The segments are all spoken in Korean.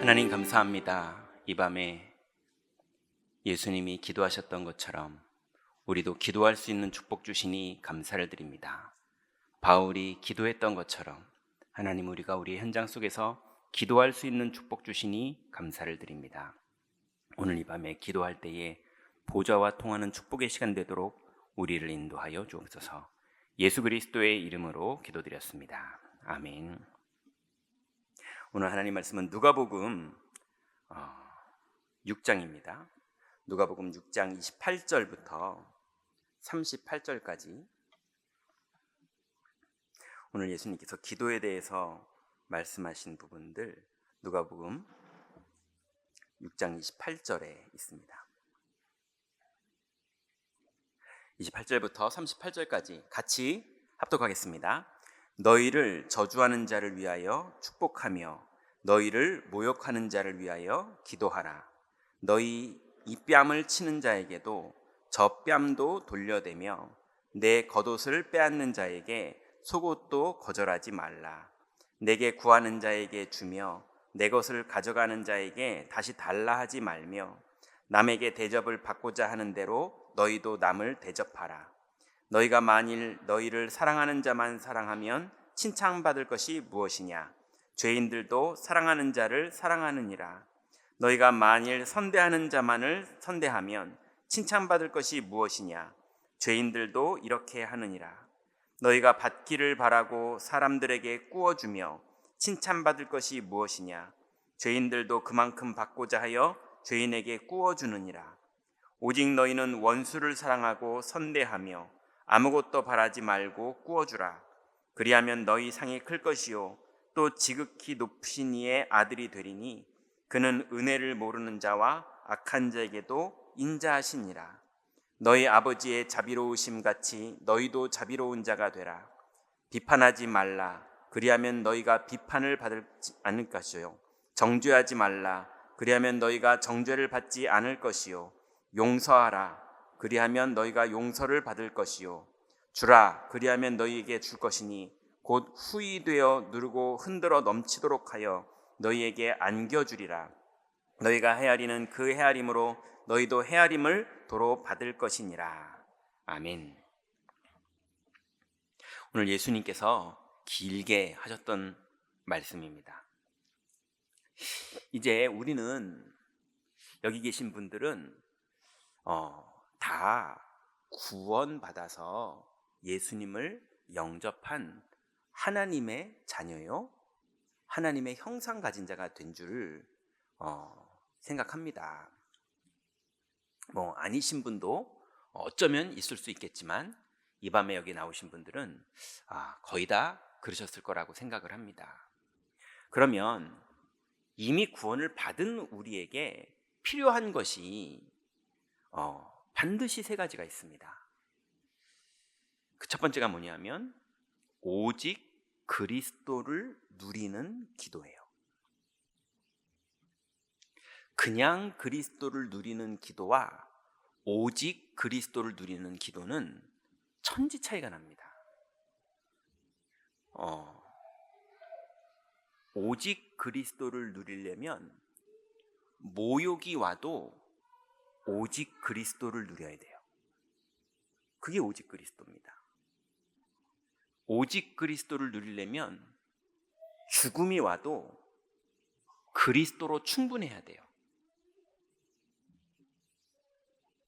하나님 감사합니다. 이 밤에 예수님이 기도하셨던 것처럼 우리도 기도할 수 있는 축복 주시니 감사를 드립니다. 바울이 기도했던 것처럼 하나님, 우리가 우리 현장 속에서 기도할 수 있는 축복 주시니 감사를 드립니다. 오늘 이 밤에 기도할 때에 보좌와 통하는 축복의 시간 되도록 우리를 인도하여 주옵소서. 예수 그리스도의 이름으로 기도드렸습니다. 아멘. 오늘 하나님 말씀은 누가복음 6장입니다. 누가복음 6장 28절부터 38절까지 오늘 예수님께서 기도에 대해서 말씀하신 부분들, 누가복음 6장 28절에 있습니다. 28절부터 38절까지 같이 합독하겠습니다. 너희를 저주하는 자를 위하여 축복하며 너희를 모욕하는 자를 위하여 기도하라. 너희 이 뺨을 치는 자에게도 저 뺨도 돌려대며 내 겉옷을 빼앗는 자에게 속옷도 거절하지 말라. 내게 구하는 자에게 주며 내 것을 가져가는 자에게 다시 달라 하지 말며 남에게 대접을 받고자 하는 대로 너희도 남을 대접하라. 너희가 만일 너희를 사랑하는 자만 사랑하면 칭찬받을 것이 무엇이냐? 죄인들도 사랑하는 자를 사랑하느니라. 너희가 만일 선대하는 자만을 선대하면 칭찬받을 것이 무엇이냐? 죄인들도 이렇게 하느니라. 너희가 받기를 바라고 사람들에게 꾸어주며 칭찬받을 것이 무엇이냐? 죄인들도 그만큼 받고자 하여 죄인에게 꾸어주느니라. 오직 너희는 원수를 사랑하고 선대하며 아무것도 바라지 말고 꾸어주라. 그리하면 너희 상이 클 것이요 또 지극히 높으신 이의 아들이 되리니 그는 은혜를 모르는 자와 악한 자에게도 인자하시니라. 너희 아버지의 자비로우심 같이 너희도 자비로운 자가 되라. 비판하지 말라. 그리하면 너희가 비판을 받지 않을 것이요 정죄하지 말라. 그리하면 너희가 정죄를 받지 않을 것이요 용서하라. 그리하면 너희가 용서를 받을 것이요 주라. 그리하면 너희에게 줄 것이니 곧 후히 되어 누르고 흔들어 넘치도록 하여 너희에게 안겨주리라. 너희가 헤아리는 그 헤아림으로 너희도 헤아림을 도로 받을 것이니라. 아멘. 오늘 예수님께서 길게 하셨던 말씀입니다. 이제 우리는, 여기 계신 분들은 다 구원받아서 예수님을 영접한 하나님의 자녀요, 하나님의 형상 가진 자가 된 줄 생각합니다. 아니신 분도 어쩌면 있을 수 있겠지만 이 밤에 여기 나오신 분들은 거의 다 그러셨을 거라고 생각을 합니다. 그러면 이미 구원을 받은 우리에게 필요한 것이 반드시 세 가지가 있습니다. 그 첫 번째가 뭐냐면 오직 그리스도를 누리는 기도예요. 그냥 그리스도를 누리는 기도와 오직 그리스도를 누리는 기도는 천지 차이가 납니다. 오직 그리스도를 누리려면 모욕이 와도 오직 그리스도를 누려야 돼요. 그게 오직 그리스도입니다. 오직 그리스도를 누리려면 죽음이 와도 그리스도로 충분해야 돼요.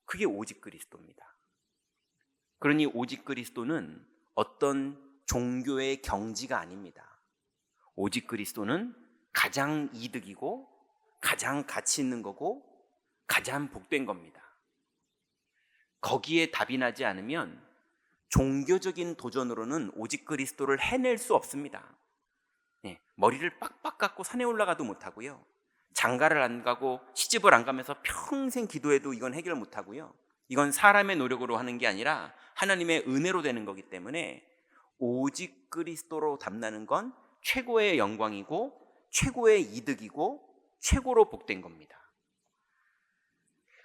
그게 오직 그리스도입니다. 그러니 오직 그리스도는 어떤 종교의 경지가 아닙니다. 오직 그리스도는 가장 이득이고 가장 가치 있는 거고 가장 복된 겁니다. 거기에 답이 나지 않으면 종교적인 도전으로는 오직 그리스도를 해낼 수 없습니다. 머리를 빡빡 깎고 산에 올라가도 못하고요, 장가를 안 가고 시집을 안 가면서 평생 기도해도 이건 해결 못하고요, 이건 사람의 노력으로 하는 게 아니라 하나님의 은혜로 되는 거기 때문에 오직 그리스도로 담나는 건 최고의 영광이고 최고의 이득이고 최고로 복된 겁니다.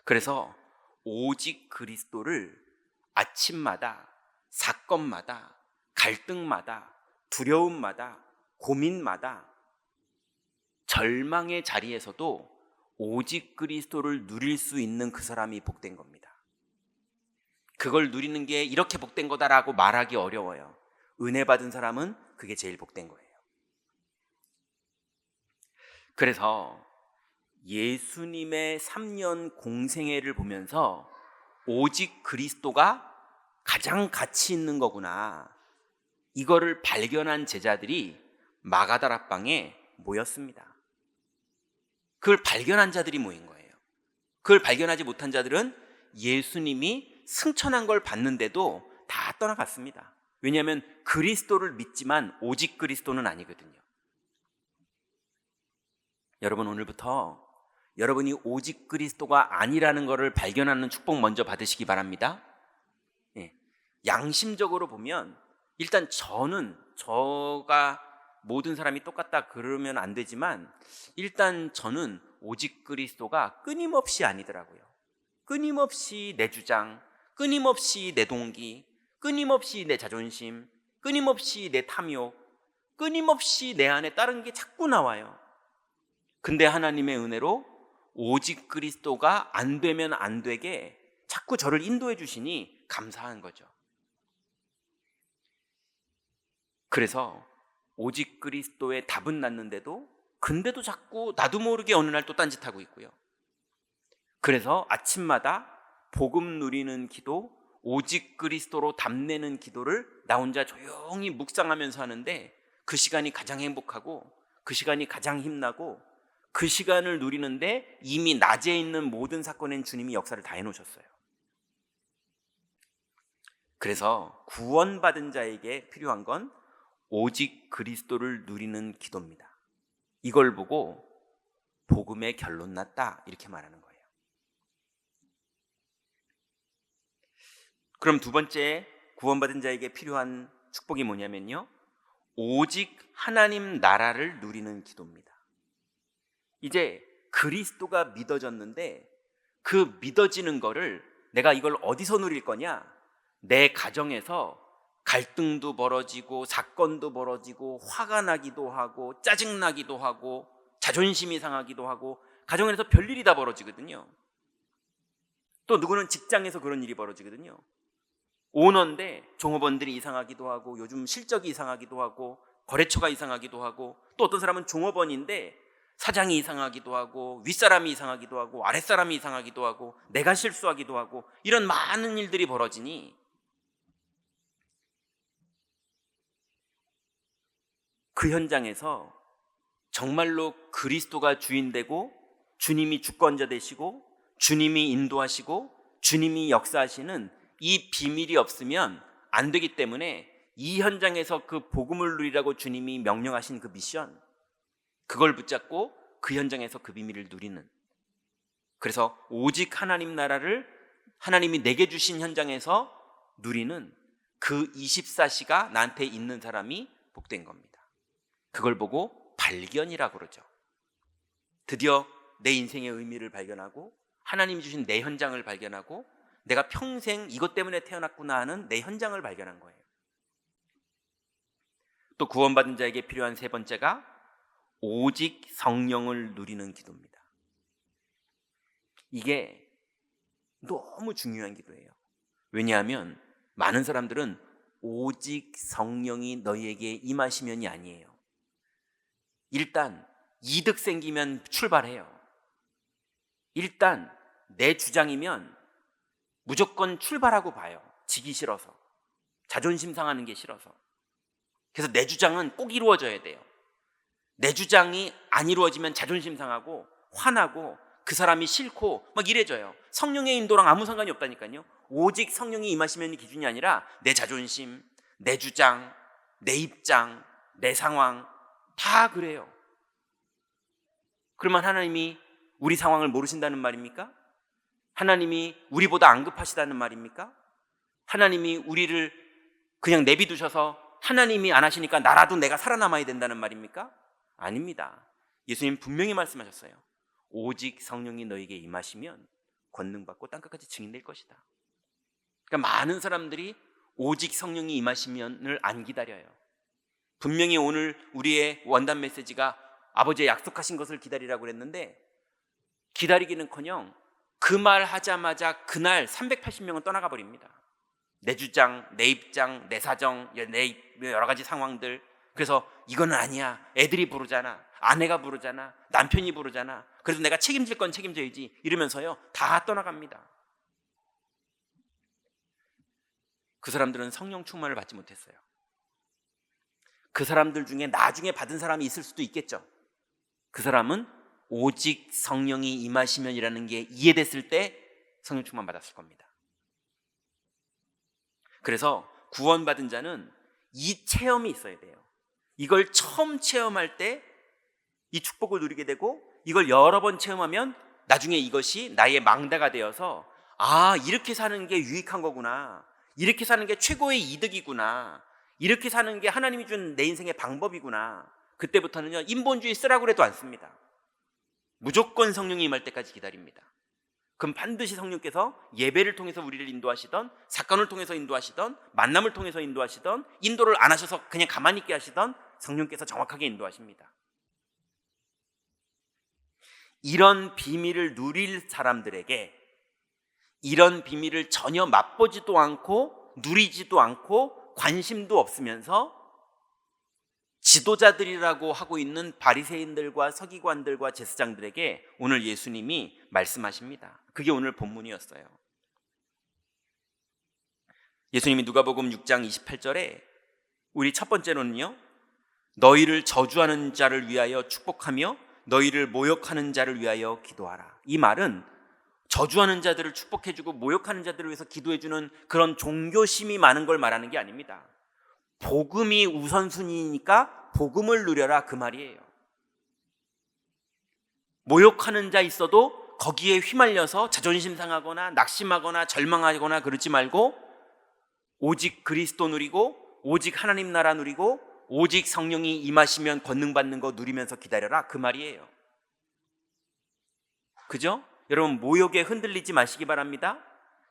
그래서 오직 그리스도를 아침마다, 사건마다, 갈등마다, 두려움마다, 고민마다 절망의 자리에서도 오직 그리스도를 누릴 수 있는 그 사람이 복된 겁니다. 그걸 누리는 게 이렇게 복된 거다라고 말하기 어려워요. 은혜 받은 사람은 그게 제일 복된 거예요. 그래서 예수님의 3년 공생애를 보면서 오직 그리스도가 가장 가치 있는 거구나, 이거를 발견한 제자들이 마가다락방에 모였습니다. 그걸 발견한 자들이 모인 거예요. 그걸 발견하지 못한 자들은 예수님이 승천한 걸 봤는데도 다 떠나갔습니다. 왜냐하면 그리스도를 믿지만 오직 그리스도는 아니거든요. 여러분, 오늘부터 여러분이 오직 그리스도가 아니라는 것을 발견하는 축복 먼저 받으시기 바랍니다. 양심적으로 보면 일단 저가 모든 사람이 똑같다 그러면 안 되지만, 일단 저는 오직 그리스도가 끊임없이 아니더라고요. 끊임없이 내 주장, 끊임없이 내 동기, 끊임없이 내 자존심, 끊임없이 내 탐욕, 끊임없이 내 안에 다른 게 자꾸 나와요. 근데 하나님의 은혜로 오직 그리스도가 안 되면 안 되게 자꾸 저를 인도해 주시니 감사한 거죠. 그래서 오직 그리스도의 답은 났는데도, 근데도 자꾸 나도 모르게 어느 날 또 딴짓하고 있고요. 그래서 아침마다 복음 누리는 기도, 오직 그리스도로 답내는 기도를 나 혼자 조용히 묵상하면서 하는데, 그 시간이 가장 행복하고 그 시간이 가장 힘나고, 그 시간을 누리는데 이미 낮에 있는 모든 사건엔 주님이 역사를 다 해놓으셨어요. 그래서 구원받은 자에게 필요한 건 오직 그리스도를 누리는 기도입니다. 이걸 보고 복음의 결론 났다, 이렇게 말하는 거예요. 그럼 두 번째 구원받은 자에게 필요한 축복이 뭐냐면요, 오직 하나님 나라를 누리는 기도입니다. 이제 그리스도가 믿어졌는데 그 믿어지는 거를 내가 이걸 어디서 누릴 거냐? 내 가정에서 갈등도 벌어지고 사건도 벌어지고 화가 나기도 하고 짜증나기도 하고 자존심이 상하기도 하고 가정에서 별일이 다 벌어지거든요. 또 누구는 직장에서 그런 일이 벌어지거든요. 오너인데 종업원들이 이상하기도 하고 요즘 실적이 이상하기도 하고 거래처가 이상하기도 하고, 또 어떤 사람은 종업원인데 사장이 이상하기도 하고 윗사람이 이상하기도 하고 아랫사람이 이상하기도 하고 내가 실수하기도 하고, 이런 많은 일들이 벌어지니 그 현장에서 정말로 그리스도가 주인되고 주님이 주권자 되시고 주님이 인도하시고 주님이 역사하시는 이 비밀이 없으면 안 되기 때문에, 이 현장에서 그 복음을 누리라고 주님이 명령하신 그 미션, 그걸 붙잡고 그 현장에서 그 비밀을 누리는, 그래서 오직 하나님 나라를 하나님이 내게 주신 현장에서 누리는 그 24시가 나한테 있는 사람이 복된 겁니다. 그걸 보고 발견이라고 그러죠. 드디어 내 인생의 의미를 발견하고 하나님이 주신 내 현장을 발견하고 내가 평생 이것 때문에 태어났구나 하는 내 현장을 발견한 거예요. 또 구원받은 자에게 필요한 세 번째가 오직 성령을 누리는 기도입니다. 이게 너무 중요한 기도예요. 왜냐하면 많은 사람들은 오직 성령이 너희에게 임하시면이 아니에요. 일단 이득 생기면 출발해요. 일단 내 주장이면 무조건 출발하고 봐요. 지기 싫어서, 자존심 상하는 게 싫어서. 그래서 내 주장은 꼭 이루어져야 돼요. 내 주장이 안 이루어지면 자존심 상하고 화나고 그 사람이 싫고 막 이래져요. 성령의 인도랑 아무 상관이 없다니까요. 오직 성령이 임하시면 기준이 아니라 내 자존심, 내 주장, 내 입장, 내 상황 다 그래요. 그러면 하나님이 우리 상황을 모르신다는 말입니까? 하나님이 우리보다 안 급하시다는 말입니까? 하나님이 우리를 그냥 내비두셔서 하나님이 안 하시니까 나라도 내가 살아남아야 된다는 말입니까? 아닙니다. 예수님 분명히 말씀하셨어요. 오직 성령이 너에게 임하시면 권능받고 땅끝까지 증인될 것이다. 그러니까 많은 사람들이 오직 성령이 임하시면을 안 기다려요. 분명히 오늘 우리의 원단 메시지가 아버지의 약속하신 것을 기다리라고 그랬는데 기다리기는커녕 그 말 하자마자 그날 380명은 떠나가 버립니다. 내 주장, 내 입장, 내 사정, 내 여러 가지 상황들. 그래서 이거는 아니야. 애들이 부르잖아. 아내가 부르잖아. 남편이 부르잖아. 그래서 내가 책임질 건 책임져야지. 이러면서요. 다 떠나갑니다. 그 사람들은 성령 충만을 받지 못했어요. 그 사람들 중에 나중에 받은 사람이 있을 수도 있겠죠. 그 사람은 오직 성령이 임하시면이라는 게 이해됐을 때 성령 충만 받았을 겁니다. 그래서 구원받은 자는 이 체험이 있어야 돼요. 이걸 처음 체험할 때 이 축복을 누리게 되고 이걸 여러 번 체험하면 나중에 이것이 나의 망대가 되어서 이렇게 사는 게 유익한 거구나. 이렇게 사는 게 최고의 이득이구나. 이렇게 사는 게 하나님이 준 내 인생의 방법이구나. 그때부터는요 인본주의 쓰라고 해도 안 씁니다. 무조건 성령이 임할 때까지 기다립니다. 그럼 반드시 성령께서 예배를 통해서 우리를 인도하시던, 사건을 통해서 인도하시던, 만남을 통해서 인도하시던, 인도를 안 하셔서 그냥 가만히 있게 하시던 성령께서 정확하게 인도하십니다. 이런 비밀을 누릴 사람들에게 이런 비밀을 전혀 맛보지도 않고 누리지도 않고 관심도 없으면서 지도자들이라고 하고 있는 바리새인들과 서기관들과 제사장들에게 오늘 예수님이 말씀하십니다. 그게 오늘 본문이었어요. 예수님이 누가복음 6장 28절에 우리 첫 번째로는요, 너희를 저주하는 자를 위하여 축복하며 너희를 모욕하는 자를 위하여 기도하라. 이 말은 저주하는 자들을 축복해주고 모욕하는 자들을 위해서 기도해주는 그런 종교심이 많은 걸 말하는 게 아닙니다. 복음이 우선순위니까 복음을 누려라, 그 말이에요. 모욕하는 자 있어도 거기에 휘말려서 자존심 상하거나 낙심하거나 절망하거나 그러지 말고 오직 그리스도 누리고 오직 하나님 나라 누리고 오직 성령이 임하시면 권능받는 거 누리면서 기다려라, 그 말이에요. 그죠? 여러분, 모욕에 흔들리지 마시기 바랍니다.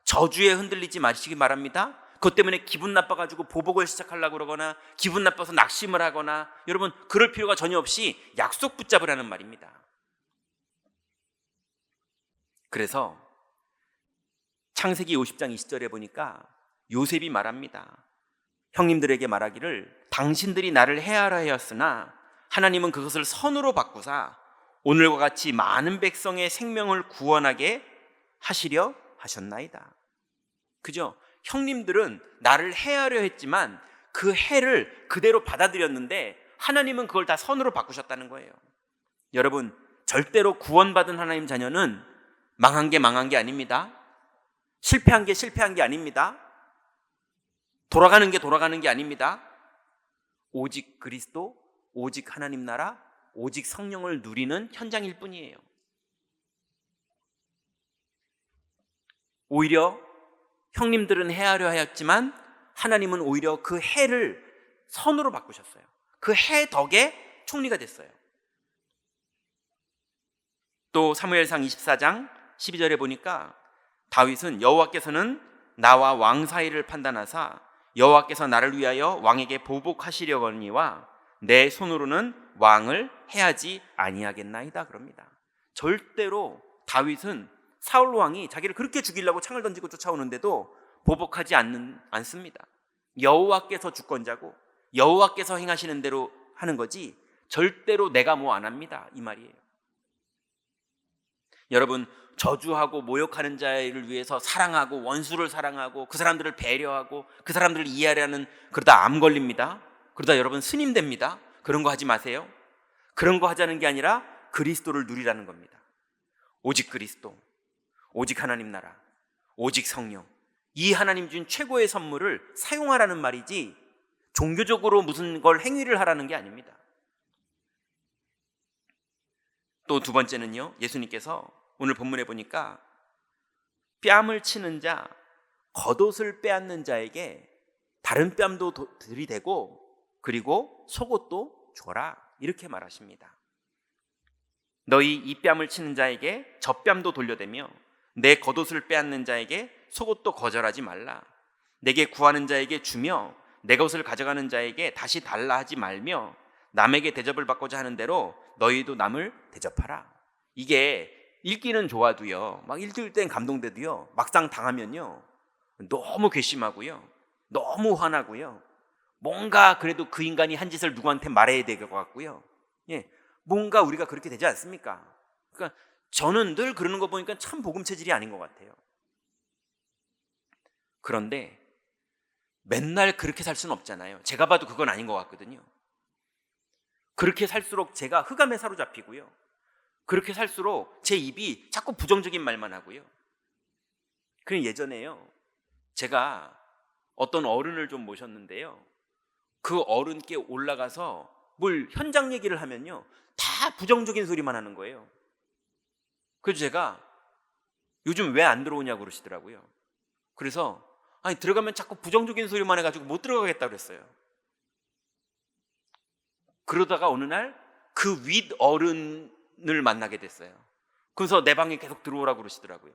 저주에 흔들리지 마시기 바랍니다. 그것 때문에 기분 나빠가지고 보복을 시작하려고 그러거나 기분 나빠서 낙심을 하거나, 여러분 그럴 필요가 전혀 없이 약속 붙잡으라는 말입니다. 그래서 창세기 50장 20절에 보니까 요셉이 말합니다. 형님들에게 말하기를 당신들이 나를 해하라 하였으나 하나님은 그것을 선으로 바꾸사 오늘과 같이 많은 백성의 생명을 구원하게 하시려 하셨나이다. 그죠? 형님들은 나를 해하려 했지만 그 해를 그대로 받아들였는데 하나님은 그걸 다 선으로 바꾸셨다는 거예요. 여러분, 절대로 구원받은 하나님 자녀는 망한 게 아닙니다. 실패한 게 아닙니다. 돌아가는 게 아닙니다. 오직 그리스도, 오직 하나님 나라, 오직 성령을 누리는 현장일 뿐이에요. 오히려 형님들은 해하려 하였지만 하나님은 오히려 그 해를 선으로 바꾸셨어요. 그 해 덕에 총리가 됐어요. 또 사무엘상 24장 12절에 보니까 다윗은 여호와께서는 나와 왕 사이를 판단하사 여호와께서 나를 위하여 왕에게 보복하시려거니와 내 손으로는 왕을 해하지 아니하겠나이다 그럽니다. 절대로 다윗은 사울 왕이 자기를 그렇게 죽이려고 창을 던지고 쫓아오는데도 보복하지 않습니다. 여호와께서 주권자고 여호와께서 행하시는 대로 하는 거지 절대로 내가 뭐 안 합니다, 이 말이에요. 여러분, 저주하고 모욕하는 자를 위해서 사랑하고 원수를 사랑하고 그 사람들을 배려하고 그 사람들을 이해하려는, 그러다 암 걸립니다. 그러다 여러분 스님 됩니다. 그런 거 하지 마세요. 그런 거 하자는 게 아니라 그리스도를 누리라는 겁니다. 오직 그리스도, 오직 하나님 나라, 오직 성령, 이 하나님 준 최고의 선물을 사용하라는 말이지 종교적으로 무슨 걸 행위를 하라는 게 아닙니다. 또 두 번째는요, 예수님께서 오늘 본문에 보니까 뺨을 치는 자, 겉옷을 빼앗는 자에게 다른 뺨도 들이대고 그리고 속옷도 줘라, 이렇게 말하십니다. 너희 이 뺨을 치는 자에게 저 뺨도 돌려대며 내 겉옷을 빼앗는 자에게 속옷도 거절하지 말라. 내게 구하는 자에게 주며 내 것을 가져가는 자에게 다시 달라 하지 말며 남에게 대접을 받고자 하는 대로 너희도 남을 대접하라. 이게 읽기는 좋아도요, 막 읽을 땐 감동돼도요, 막상 당하면요 너무 괘씸하고요, 너무 화나고요, 뭔가 그래도 그 인간이 한 짓을 누구한테 말해야 될 것 같고요. 예, 뭔가 우리가 그렇게 되지 않습니까? 그러니까 저는 늘 그러는 거 보니까 참 복음 체질이 아닌 것 같아요. 그런데 맨날 그렇게 살 수는 없잖아요. 제가 봐도 그건 아닌 것 같거든요. 그렇게 살수록 제가 흑암에 사로잡히고요, 그렇게 살수록 제 입이 자꾸 부정적인 말만 하고요. 그냥 예전에요, 제가 어떤 어른을 좀 모셨는데요, 그 어른께 올라가서 뭘 현장 얘기를 하면요 다 부정적인 소리만 하는 거예요. 그래서 제가 요즘 왜 안 들어오냐고 그러시더라고요. 그래서 아니 들어가면 자꾸 부정적인 소리만 해가지고 못 들어가겠다 그랬어요. 그러다가 어느 날 그 윗 어른을 만나게 됐어요. 그래서 내 방에 계속 들어오라고 그러시더라고요.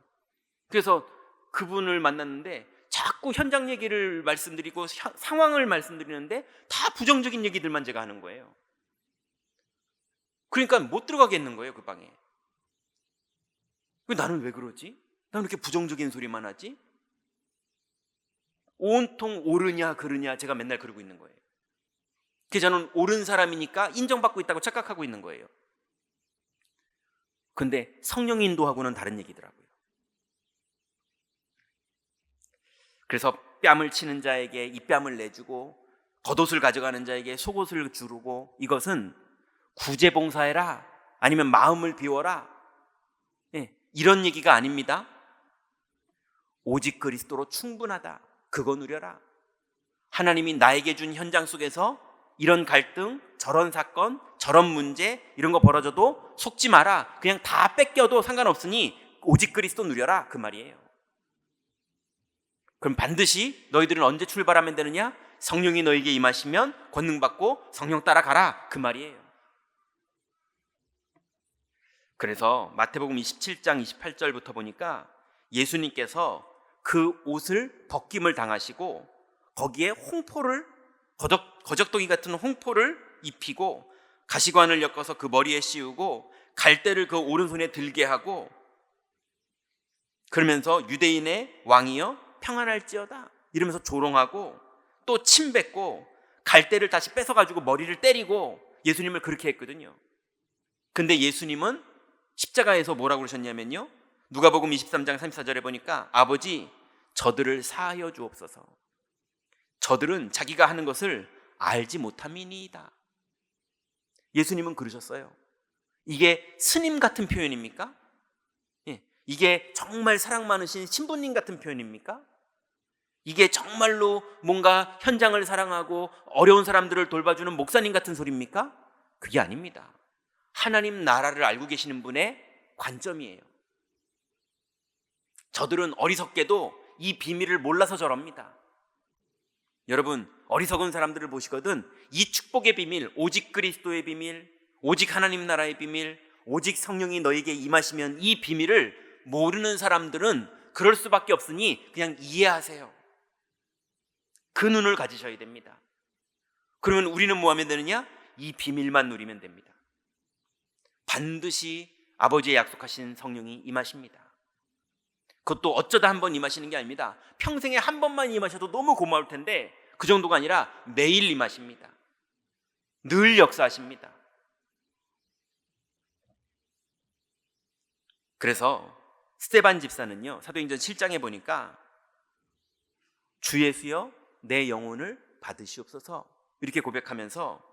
그래서 그분을 만났는데 자꾸 현장 얘기를 말씀드리고 상황을 말씀드리는데 다 부정적인 얘기들만 제가 하는 거예요. 그러니까 못 들어가겠는 거예요, 그 방에. 나는 왜 그러지? 나는 이렇게 부정적인 소리만 하지? 온통 옳으냐 그르냐 제가 맨날 그러고 있는 거예요. 그래서 저는 옳은 사람이니까 인정받고 있다고 착각하고 있는 거예요. 근데 성령 인도하고는 다른 얘기더라고요. 그래서 뺨을 치는 자에게 입뺨을 내주고 겉옷을 가져가는 자에게 속옷을 주르고, 이것은 구제봉사해라 아니면 마음을 비워라, 이런 얘기가 아닙니다. 오직 그리스도로 충분하다, 그거 누려라. 하나님이 나에게 준 현장 속에서 이런 갈등, 저런 사건, 저런 문제 이런 거 벌어져도 속지 마라. 그냥 다 뺏겨도 상관없으니 오직 그리스도 누려라, 그 말이에요. 그럼 반드시 너희들은 언제 출발하면 되느냐? 성령이 너에게 임하시면 권능받고 성령 따라가라, 그 말이에요. 그래서 마태복음 27장 28절부터 보니까 예수님께서 그 옷을 벗김을 당하시고 거기에 홍포를, 거적덩이 같은 홍포를 입히고 가시관을 엮어서 그 머리에 씌우고 갈대를 그 오른손에 들게 하고, 그러면서 유대인의 왕이여 평안할지어다 이러면서 조롱하고 또 침 뱉고 갈대를 다시 뺏어가지고 머리를 때리고 예수님을 그렇게 했거든요. 근데 예수님은 십자가에서 뭐라고 그러셨냐면요, 누가복음 23장 34절에 보니까 아버지 저들을 사하여 주옵소서, 저들은 자기가 하는 것을 알지 못함이니이다. 예수님은 그러셨어요. 이게 스님 같은 표현입니까? 이게 정말 사랑 많으신 신부님 같은 표현입니까? 이게 정말로 뭔가 현장을 사랑하고 어려운 사람들을 돌봐주는 목사님 같은 소리입니까? 그게 아닙니다. 하나님 나라를 알고 계시는 분의 관점이에요. 저들은 어리석게도 이 비밀을 몰라서 저럽니다. 여러분, 어리석은 사람들을 보시거든 이 축복의 비밀, 오직 그리스도의 비밀, 오직 하나님 나라의 비밀, 오직 성령이 너에게 임하시면 이 비밀을 모르는 사람들은 그럴 수밖에 없으니 그냥 이해하세요. 그 눈을 가지셔야 됩니다. 그러면 우리는 뭐 하면 되느냐? 이 비밀만 누리면 됩니다. 반드시 아버지의 약속하신 성령이 임하십니다. 그것도 어쩌다 한 번 임하시는 게 아닙니다. 평생에 한 번만 임하셔도 너무 고마울 텐데 그 정도가 아니라 매일 임하십니다. 늘 역사하십니다. 그래서 스데반 집사는요, 사도행전 7장에 보니까 주 예수여 내 영혼을 받으시옵소서 이렇게 고백하면서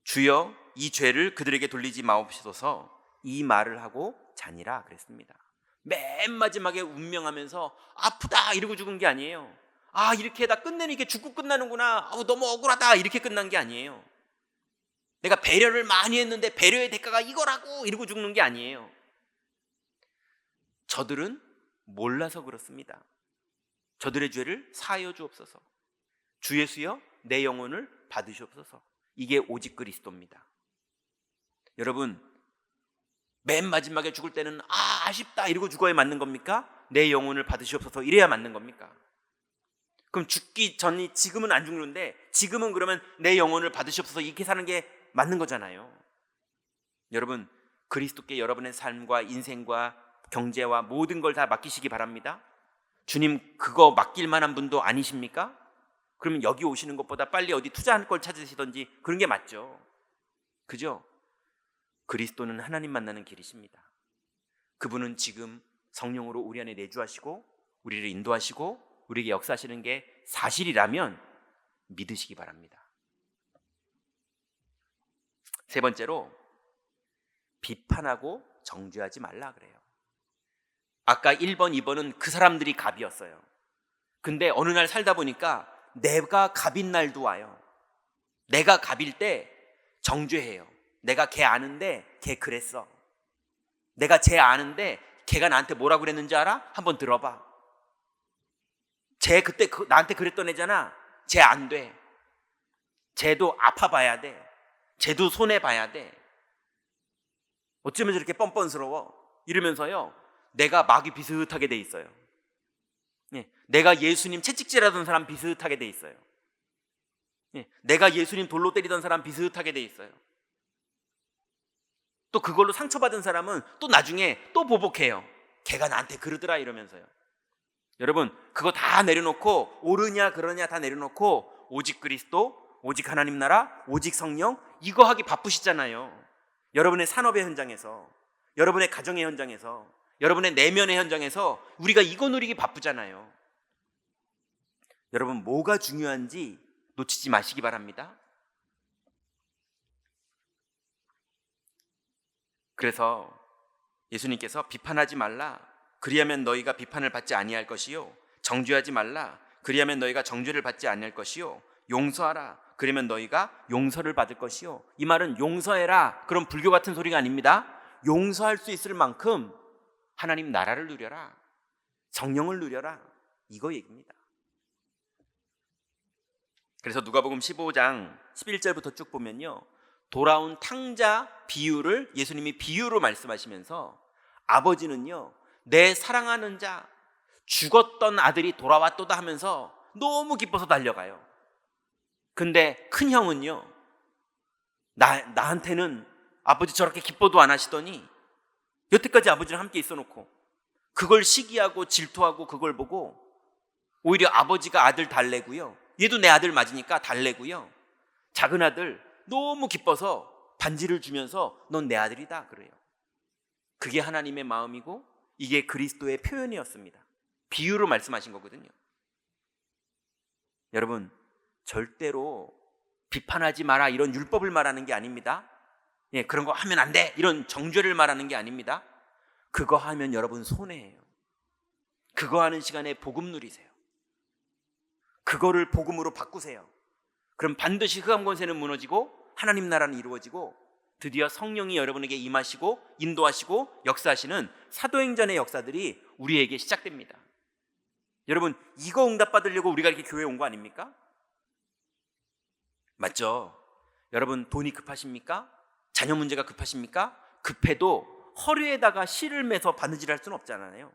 주여 이 죄를 그들에게 돌리지 마옵소서 이 말을 하고 자니라 그랬습니다. 맨 마지막에 운명하면서 아프다 이러고 죽은 게 아니에요. 아 이렇게 다 끝내는 게 죽고 끝나는구나, 너무 억울하다 이렇게 끝난 게 아니에요. 내가 배려를 많이 했는데 배려의 대가가 이거라고 이러고 죽는 게 아니에요. 저들은 몰라서 그렇습니다. 저들의 죄를 사하여 주옵소서, 주 예수여 내 영혼을 받으시옵소서. 이게 오직 그리스도입니다. 여러분, 맨 마지막에 죽을 때는 아쉽다 이러고 죽어야 맞는 겁니까? 내 영혼을 받으시옵소서 이래야 맞는 겁니까? 그럼 죽기 전이 지금은 안 죽는데 지금은 그러면 내 영혼을 받으시옵소서 이렇게 사는 게 맞는 거잖아요. 여러분, 그리스도께 여러분의 삶과 인생과 경제와 모든 걸 다 맡기시기 바랍니다. 주님 그거 맡길 만한 분도 아니십니까? 그러면 여기 오시는 것보다 빨리 어디 투자할 걸 찾으시던지 그런 게 맞죠. 그죠? 그리스도는 하나님 만나는 길이십니다. 그분은 지금 성령으로 우리 안에 내주하시고 우리를 인도하시고 우리에게 역사하시는 게 사실이라면 믿으시기 바랍니다. 세 번째로, 비판하고 정죄하지 말라 그래요. 아까 1번, 2번은 그 사람들이 갑이었어요. 근데 어느 날 살다 보니까 내가 갑인 날도 와요. 내가 갑일 때 정죄해요. 내가 걔 아는데 걔 그랬어. 내가 쟤 아는데 걔가 나한테 뭐라고 그랬는지 알아? 한번 들어봐. 쟤 그때 나한테 그랬던 애잖아. 쟤 안 돼. 쟤도 아파봐야 돼. 쟤도 손해봐야 돼. 어쩌면 저렇게 뻔뻔스러워. 이러면서요, 내가 마귀 비슷하게 돼 있어요. 내가 예수님 채찍질하던 사람 비슷하게 돼 있어요. 내가 예수님 돌로 때리던 사람 비슷하게 돼 있어요. 또 그걸로 상처받은 사람은 또 나중에 또 보복해요. 걔가 나한테 그러더라 이러면서요. 여러분, 그거 다 내려놓고, 옳으냐 그러냐 다 내려놓고 오직 그리스도, 오직 하나님 나라, 오직 성령, 이거 하기 바쁘시잖아요. 여러분의 산업의 현장에서, 여러분의 가정의 현장에서, 여러분의 내면의 현장에서 우리가 이거 누리기 바쁘잖아요. 여러분, 뭐가 중요한지 놓치지 마시기 바랍니다. 그래서 예수님께서 비판하지 말라, 그리하면 너희가 비판을 받지 아니할 것이요, 정죄하지 말라, 그리하면 너희가 정죄를 받지 아니할 것이요, 용서하라, 그러면 너희가 용서를 받을 것이요. 이 말은 용서해라, 그런 불교 같은 소리가 아닙니다. 용서할 수 있을 만큼 하나님 나라를 누려라, 성령을 누려라, 이거 얘기입니다. 그래서 누가복음 15장 11절부터 쭉 보면요, 돌아온 탕자 비유를 예수님이 비유로 말씀하시면서 아버지는요, 내 사랑하는 자, 죽었던 아들이 돌아왔도다 하면서 너무 기뻐서 달려가요. 근데 큰 형은요, 나한테는 아버지 저렇게 기뻐도 안 하시더니 여태까지 아버지랑 함께 있어 놓고 그걸 시기하고 질투하고 그걸 보고 오히려 아버지가 아들 달래고요, 얘도 내 아들 맞으니까 달래고요, 작은 아들 너무 기뻐서 반지를 주면서 넌 내 아들이다 그래요. 그게 하나님의 마음이고 이게 그리스도의 표현이었습니다. 비유로 말씀하신 거거든요. 여러분, 절대로 비판하지 마라 이런 율법을 말하는 게 아닙니다. 그런 거 하면 안 돼 이런 정죄를 말하는 게 아닙니다. 그거 하면 여러분 손해예요. 그거 하는 시간에 복음 누리세요. 그거를 복음으로 바꾸세요. 그럼 반드시 흑암 권세는 무너지고 하나님 나라는 이루어지고 드디어 성령이 여러분에게 임하시고 인도하시고 역사하시는 사도행전의 역사들이 우리에게 시작됩니다. 여러분, 이거 응답받으려고 우리가 이렇게 교회에 온 거 아닙니까? 맞죠? 여러분, 돈이 급하십니까? 자녀 문제가 급하십니까? 급해도 허리에다가 실을 매서 바느질할 수는 없잖아요.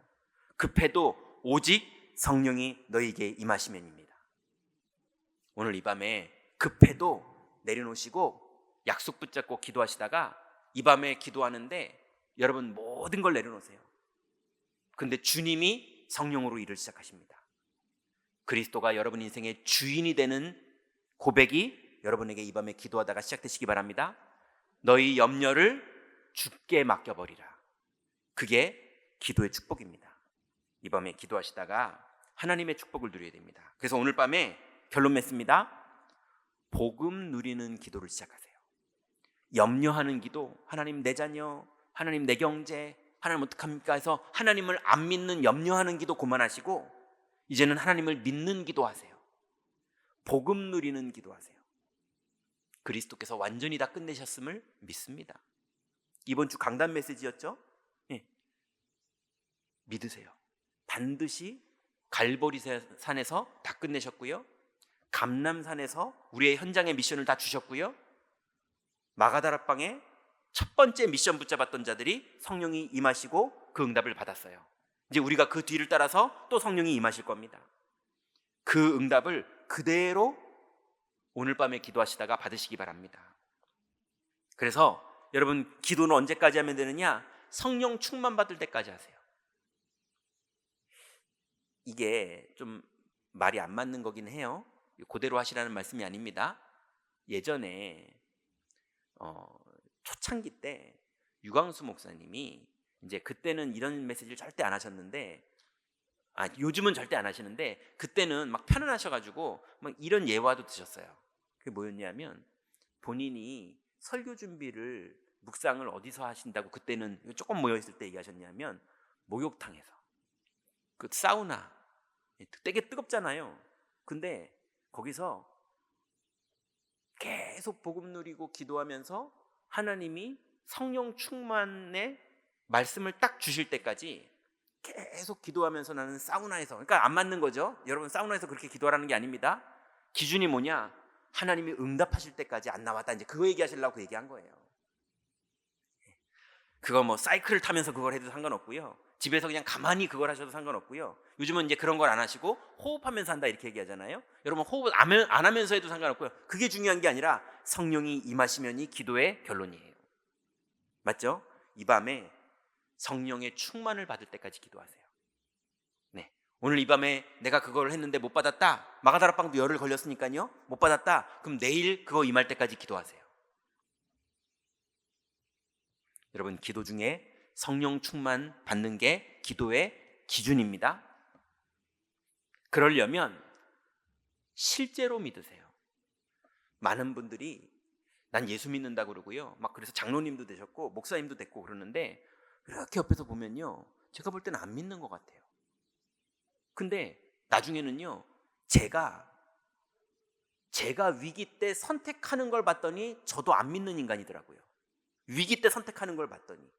급해도 오직 성령이 너희에게 임하시면입니다. 오늘 이 밤에 급해도 내려놓으시고 약속 붙잡고 기도하시다가 이 밤에 기도하는데 여러분 모든 걸 내려놓으세요. 근데 주님이 성령으로 일을 시작하십니다. 그리스도가 여러분 인생의 주인이 되는 고백이 여러분에게 이 밤에 기도하다가 시작되시기 바랍니다. 너희 염려를 주께 맡겨버리라. 그게 기도의 축복입니다. 이 밤에 기도하시다가 하나님의 축복을 누려야 됩니다. 그래서 오늘 밤에 결론 맺습니다. 복음 누리는 기도를 시작하세요. 염려하는 기도, 하나님 내 자녀, 하나님 내 경제, 하나님 어떡합니까 해서 하나님을 안 믿는 염려하는 기도 그만하시고 이제는 하나님을 믿는 기도하세요. 복음 누리는 기도하세요. 그리스도께서 완전히 다 끝내셨음을 믿습니다. 이번 주 강단 메시지였죠? 믿으세요. 반드시 갈보리 산에서 다 끝내셨고요, 감람산에서 우리의 현장의 미션을 다 주셨고요, 마가다락방에 첫 번째 미션 붙잡았던 자들이 성령이 임하시고 그 응답을 받았어요. 이제 우리가 그 뒤를 따라서 또 성령이 임하실 겁니다. 그 응답을 그대로 오늘 밤에 기도하시다가 받으시기 바랍니다. 그래서 여러분 기도는 언제까지 하면 되느냐? 성령 충만 받을 때까지 하세요. 이게 좀 말이 안 맞는 거긴 해요. 그대로 하시라는 말씀이 아닙니다. 예전에 초창기 때 유광수 목사님이 이제 그때는 이런 메시지를 절대 안 하셨는데, 요즘은 절대 안 하시는데 그때는 막 편안하셔가지고 막 이런 예화도 드셨어요. 그게 뭐였냐면, 본인이 설교 준비를 묵상을 어디서 하신다고 그때는 조금 모여 있을 때 얘기하셨냐면, 목욕탕에서, 그 사우나 되게 뜨겁잖아요. 근데 거기서 계속 복음 누리고 기도하면서 하나님이 성령 충만의 말씀을 딱 주실 때까지 계속 기도하면서, 나는 사우나에서, 그러니까 안 맞는 거죠. 여러분 사우나에서 그렇게 기도하라는 게 아닙니다. 기준이 뭐냐? 하나님이 응답하실 때까지 안 나왔다, 이제 그거 얘기하시려고 얘기한 거예요. 그거 뭐 사이클을 타면서 그걸 해도 상관없고요, 집에서 그냥 가만히 그걸 하셔도 상관없고요. 요즘은 이제 그런 걸 안 하시고 호흡하면서 한다 이렇게 얘기하잖아요. 여러분 호흡을 안 하면서 해도 상관없고요. 그게 중요한 게 아니라 성령이 임하시면이 기도의 결론이에요. 맞죠? 이 밤에 성령의 충만을 받을 때까지 기도하세요. 네. 오늘 이 밤에 내가 그걸 했는데 못 받았다. 마가다락방도 열흘 걸렸으니까요. 못 받았다. 그럼 내일 그거 임할 때까지 기도하세요. 여러분 기도 중에 성령 충만 받는 게 기도의 기준입니다. 그러려면 실제로 믿으세요. 많은 분들이 난 예수 믿는다고 그러고요, 막 그래서 장로님도 되셨고 목사님도 됐고 그러는데, 이렇게 옆에서 보면요, 제가 볼 때는 안 믿는 것 같아요. 근데 나중에는요, 제가 위기 때 선택하는 걸 봤더니 저도 안 믿는 인간이더라고요. 위기 때 선택하는 걸 봤더니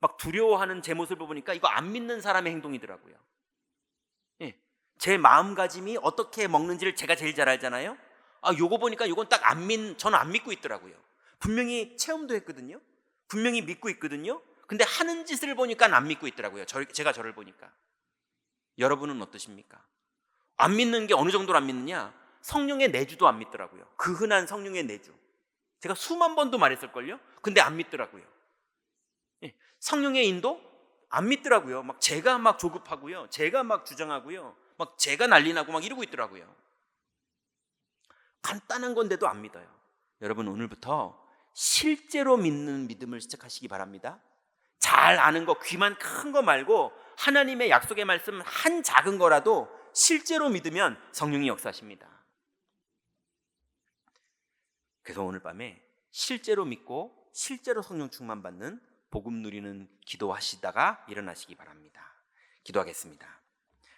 막 두려워하는 제 모습을 보니까 이거 안 믿는 사람의 행동이더라고요. 예. 제 마음가짐이 어떻게 먹는지를 제가 제일 잘 알잖아요. 요거 보니까 요건 딱 저는 안 믿고 있더라고요. 분명히 체험도 했거든요. 분명히 믿고 있거든요. 근데 하는 짓을 보니까 안 믿고 있더라고요. 제가 저를 보니까. 여러분은 어떠십니까? 안 믿는 게 어느 정도로 안 믿느냐? 성령의 내주도 안 믿더라고요. 그 흔한 성령의 내주. 제가 수만 번도 말했을걸요? 근데 안 믿더라고요. 예. 성령의 인도? 안 믿더라고요. 막 제가 막 조급하고요, 제가 막 주장하고요, 막 제가 난리 나고 막 이러고 있더라고요. 간단한 건데도 안 믿어요. 여러분 오늘부터 실제로 믿는 믿음을 시작하시기 바랍니다. 잘 아는 거, 귀만 큰 거 말고 하나님의 약속의 말씀 한 작은 거라도 실제로 믿으면 성령이 역사하십니다. 그래서 오늘 밤에 실제로 믿고 실제로 성령 충만 받는 복음 누리는 기도하시다가 일어나시기 바랍니다. 기도하겠습니다.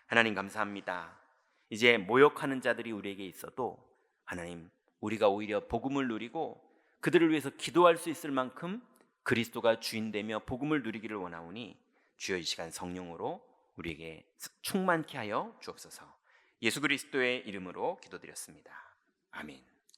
하나님 감사합니다. 이제 모욕하는 자들이 우리에게 있어도 하나님, 우리가 오히려 복음을 누리고 그들을 위해서 기도할 수 있을 만큼 그리스도가 주인되며 복음을 누리기를 원하오니, 주여 이 시간 성령으로 우리에게 충만케 하여 주옵소서. 예수 그리스도의 이름으로 기도드렸습니다. 아멘.